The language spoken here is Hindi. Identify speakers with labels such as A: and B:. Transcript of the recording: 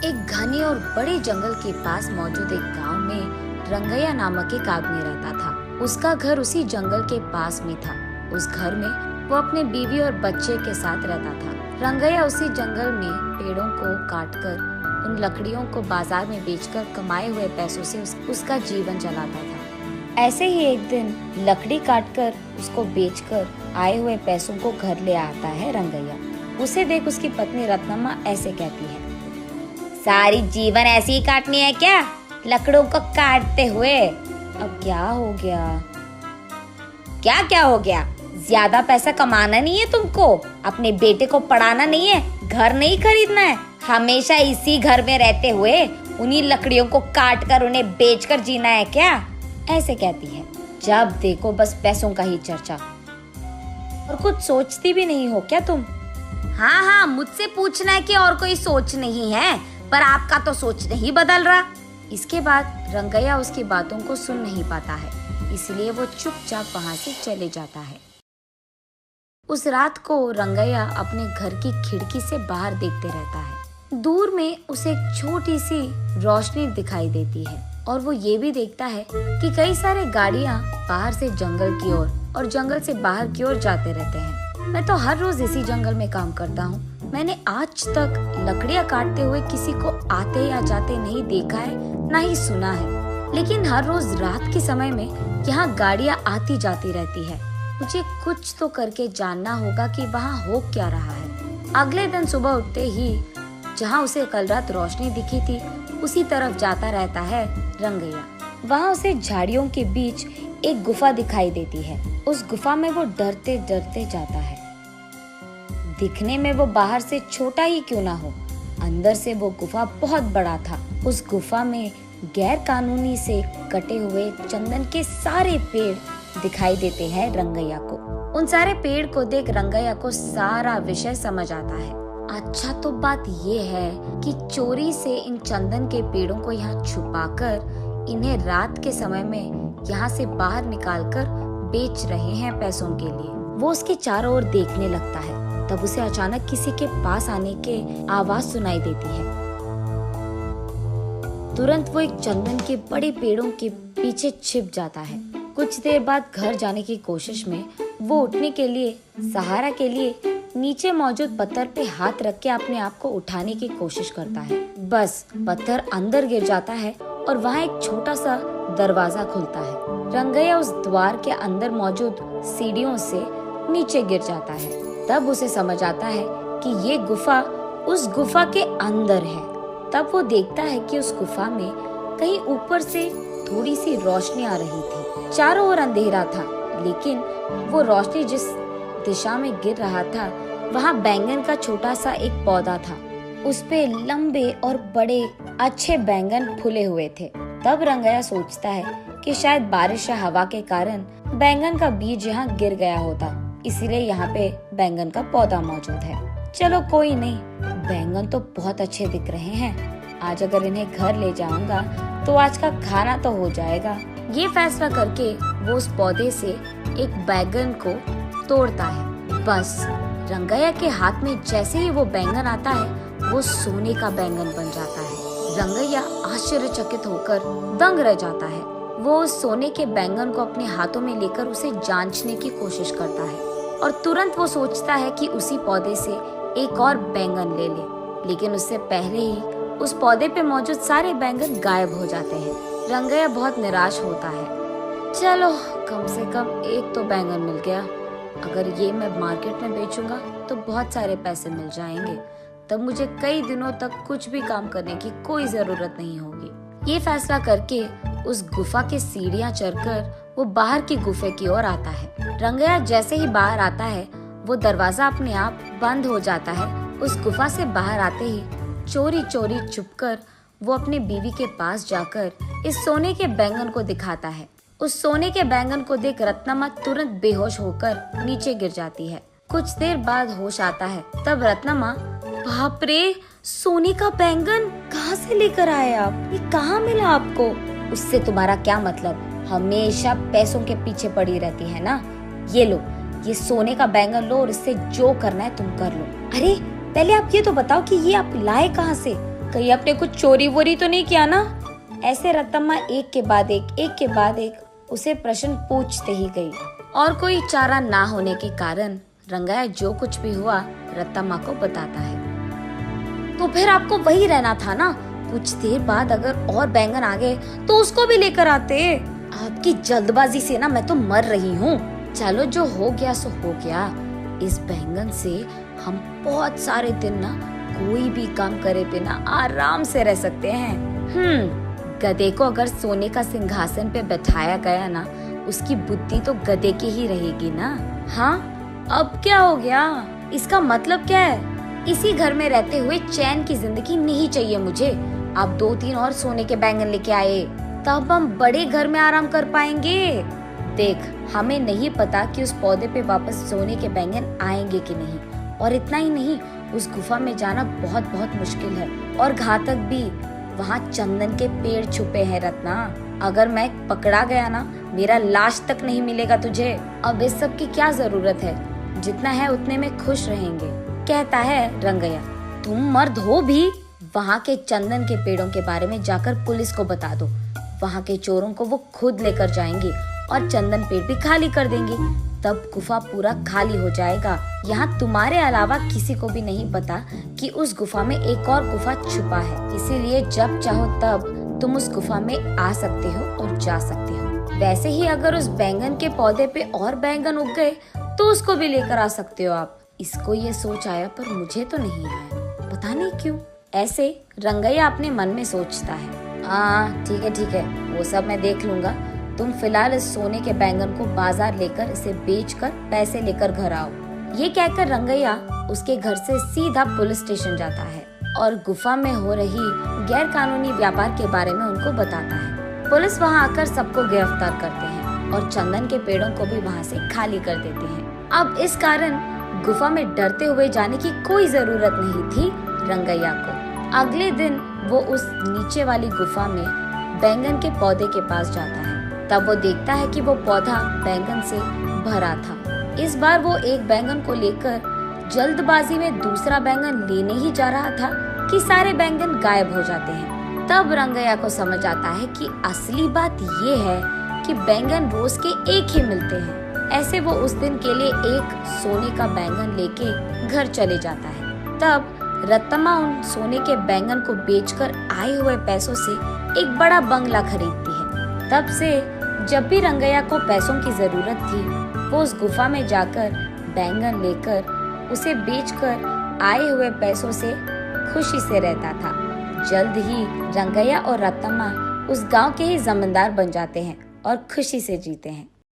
A: एक घने और बड़े जंगल के पास मौजूद एक गांव में रंगैया नामक एक आदमी रहता था। उसका घर उसी जंगल के पास में था। उस घर में वो अपने बीवी और बच्चे के साथ रहता था। रंगैया उसी जंगल में पेड़ों को काटकर उन लकड़ियों को बाजार में बेचकर कमाए हुए पैसों से उसका जीवन चलाता था। ऐसे ही एक दिन लकड़ी काटकर उसको बेचकर आए हुए पैसों को घर ले आता है रंगैया। उसे देख उसकी पत्नी रत्नम्मा ऐसे कहती है, सारी जीवन ऐसे ही काटनी है क्या, लकड़ों को काटते हुए? अब क्या हो गया? क्या क्या हो गया? ज्यादा पैसा कमाना नहीं है तुमको, अपने बेटे को पढ़ाना नहीं है, घर नहीं खरीदना है, हमेशा इसी घर में रहते हुए उन्हीं लकड़ियों को काट कर उन्हें बेचकर जीना है क्या? ऐसे कहती है। जब देखो बस पैसों का ही चर्चा, और कुछ सोचती भी नहीं हो क्या तुम? हाँ, मुझसे पूछना है कि और कोई सोच नहीं है, पर आपका तो सोच नहीं बदल रहा। इसके बाद रंगैया उसकी बातों को सुन नहीं पाता है, इसलिए वो चुपचाप वहाँ से चले जाता है। उस रात को रंगैया अपने घर की खिड़की से बाहर देखते रहता है। दूर में उसे एक छोटी सी रोशनी दिखाई देती है और वो ये भी देखता है कि कई सारे गाड़ियाँ बाहर से जंगल की ओर और जंगल से बाहर की ओर जाते रहते हैं। मैं तो हर रोज इसी जंगल में काम करता हूँ। मैंने आज तक लकड़ियाँ काटते हुए किसी को आते या जाते नहीं देखा है, ना ही सुना है। लेकिन हर रोज रात के समय में यहाँ गाड़ियाँ आती जाती रहती है। मुझे कुछ तो करके जानना होगा कि वहाँ हो क्या रहा है। अगले दिन सुबह उठते ही जहाँ उसे कल रात रोशनी दिखी थी, उसी तरफ जाता रहता है रंगैया। वहाँ उसे झाड़ियों के बीच एक गुफा दिखाई देती है। उस गुफा में वो डरते डरते जाता है। दिखने में वो बाहर से छोटा ही क्यों ना हो, अंदर से वो गुफा बहुत बड़ा था। उस गुफा में गैर कानूनी से कटे हुए चंदन के सारे पेड़ दिखाई देते हैं रंगैया को। उन सारे पेड़ को देख रंगैया को सारा विषय समझ आता है। अच्छा, तो बात ये है कि चोरी से इन चंदन के पेड़ों को यहाँ छुपाकर इन्हें रात के समय में यहाँ से बाहर निकालकर बेच रहे हैं पैसों के लिए। वो उसके चारों ओर देखने लगता है। तब उसे अचानक किसी के पास आने के आवाज सुनाई देती है। तुरंत वो एक चंदन के बड़े पेड़ों के पीछे छिप जाता है। कुछ देर बाद घर जाने की कोशिश में वो उठने के लिए सहारा के लिए नीचे मौजूद पत्थर पे हाथ रख के अपने आप को उठाने की कोशिश करता है। बस पत्थर अंदर गिर जाता है और वहाँ एक छोटा सा दरवाजा खुलता है। रंगैया उस द्वार के अंदर मौजूद सीढ़ियों से नीचे गिर जाता है। तब उसे समझ आता है कि ये गुफा उस गुफा के अंदर है। तब वो देखता है कि उस गुफा में कहीं ऊपर से थोड़ी सी रोशनी आ रही थी। चारों ओर अंधेरा था, लेकिन वो रोशनी जिस दिशा में गिर रहा था वहाँ बैंगन का छोटा सा एक पौधा था। उस पे लंबे और बड़े अच्छे बैंगन फूले हुए थे। तब रंगैया सोचता है कि शायद बारिश या हवा के कारण बैंगन का बीज यहाँ गिर गया होता, इसीलिए यहाँ पे बैंगन का पौधा मौजूद है। चलो कोई नहीं, बैंगन तो बहुत अच्छे दिख रहे हैं, आज अगर इन्हें घर ले जाऊंगा तो आज का खाना तो हो जाएगा। ये फैसला करके वो उस पौधे से एक बैंगन को तोड़ता है। बस रंगैया के हाथ में जैसे ही वो बैंगन आता है, वो सोने का बैंगन बन जाता है। रंगैया आश्चर्यचकित होकर दंग रह जाता है। वो उस सोने के बैंगन को अपने हाथों में लेकर उसे जांचने की कोशिश करता है और तुरंत वो सोचता है कि उसी पौधे से एक और बैंगन ले ले, लेकिन उससे पहले ही उस पौधे पे मौजूद सारे बैंगन गायब हो जाते हैं। रंगैया बहुत निराश होता है। चलो कम से कम एक तो बैंगन मिल गया, अगर ये मैं मार्केट में बेचूंगा तो बहुत सारे पैसे मिल जाएंगे, तब मुझे कई दिनों तक कुछ भी काम करने की कोई जरूरत नहीं होगी। ये फैसला करके उस गुफा के सीढ़ियाँ चढ़कर वो बाहर की गुफे की ओर आता है। रंगैया जैसे ही बाहर आता है, वो दरवाजा अपने आप बंद हो जाता है। उस गुफा से बाहर आते ही चोरी चोरी छुपकर वो अपने बीवी के पास जाकर इस सोने के बैंगन को दिखाता है। उस सोने के बैंगन को देख रत्नम्मा तुरंत बेहोश होकर नीचे गिर जाती है। कुछ देर बाद होश आता है। तब रत्नम्मा, बाप रे, सोने का बैंगन कहाँ से लेकर आए आप? ये कहाँ मिला आपको? उससे तुम्हारा क्या मतलब? हमेशा पैसों के पीछे पड़ी रहती है ना। ये लो, ये सोने का बैंगन लो और इससे जो करना है तुम कर लो। अरे पहले आप ये तो बताओ कि ये आप लाए कहाँ से? कहीं आपने कुछ चोरी वोरी तो नहीं किया ना? ऐसे रत्तम्मा एक के बाद एक उसे प्रश्न पूछते ही गई और कोई चारा ना होने के कारण रंगैया जो कुछ भी हुआ रत्तम्मा को बताता है। तो फिर आपको वही रहना था ना, कुछ देर बाद अगर और बैंगन आ गए तो उसको भी लेकर आते। आपकी जल्दबाजी से ना मैं तो मर रही हूँ। चलो जो हो गया सो हो गया, इस बैंगन से हम बहुत सारे दिन ना कोई भी काम करे बिना आराम से रह सकते हैं। गधे को अगर सोने का सिंहासन पे बैठाया गया ना, उसकी बुद्धि तो गधे की ही रहेगी ना। हाँ, अब क्या हो गया? इसका मतलब क्या है? इसी घर में रहते हुए चैन की जिंदगी नहीं चाहिए मुझे। आप 2-3 और सोने के बैंगन लेके आए, तब हम बड़े घर में आराम कर पाएंगे। देख, हमें नहीं पता कि उस पौधे पे वापस सोने के बैंगन आएंगे कि नहीं, और इतना ही नहीं, उस गुफा में जाना बहुत बहुत मुश्किल है और घातक भी। वहाँ चंदन के पेड़ छुपे हैं रत्ना। अगर मैं पकड़ा गया ना, मेरा लाश तक नहीं मिलेगा तुझे। अब इस सब की क्या जरूरत है, जितना है उतने में खुश रहेंगे, कहता है रंगैया। तुम मर्द हो भी? वहाँ के चंदन के पेड़ों के बारे में जाकर पुलिस को बता दो। वहाँ के चोरों को वो खुद लेकर जाएंगे और चंदन पेड़ भी खाली कर देंगे। तब गुफा पूरा खाली हो जाएगा। यहाँ तुम्हारे अलावा किसी को भी नहीं पता कि उस गुफा में एक और गुफा छुपा है। इसीलिए जब चाहो तब तुम उस गुफा में आ सकते हो और जा सकते हो। वैसे ही अगर उस बैंगन के पौधे पे और बैंगन उग गए तो उसको भी लेकर आ सकते हो आप। इसको ये सोच आया पर मुझे तो नहीं आया, पता नहीं क्यों। ऐसे रंगैया अपने मन में सोचता है। ठीक है, वो सब मैं देख लूंगा। तुम फिलहाल इस सोने के बैंगन को बाजार लेकर इसे बेचकर पैसे लेकर घर आओ। ये कहकर रंगैया उसके घर से सीधा पुलिस स्टेशन जाता है और गुफा में हो रही गैर कानूनी व्यापार के बारे में उनको बताता है। पुलिस वहाँ आकर सबको गिरफ्तार करते हैं और चंदन के पेड़ों को भी वहाँ से खाली कर देते हैं। अब इस कारण गुफा में डरते हुए जाने की कोई जरूरत नहीं थी रंगैया को। अगले दिन वो उस नीचे वाली गुफा में बैंगन के पौधे के पास जाता है। तब वो देखता है कि वो पौधा बैंगन से भरा था। इस बार वो एक बैंगन को लेकर जल्दबाजी में दूसरा बैंगन लेने ही जा रहा था कि सारे बैंगन गायब हो जाते हैं। तब रंगैया को समझ आता है कि असली बात ये है कि बैंगन रोज के एक ही मिलते हैं। ऐसे वो उस दिन के लिए एक सोने का बैंगन लेके घर चले जाता है। तब रत्तम्मा उन सोने के बैंगन को बेचकर आए हुए पैसों से एक बड़ा बंगला खरीदती है। तब से जब भी रंगैया को पैसों की जरूरत थी, वो उस गुफा में जाकर बैंगन लेकर उसे बेचकर आए हुए पैसों से खुशी से रहता था। जल्द ही रंगैया और रत्तम्मा उस गांव के ही जमींदार बन जाते हैं और खुशी से जीते हैं।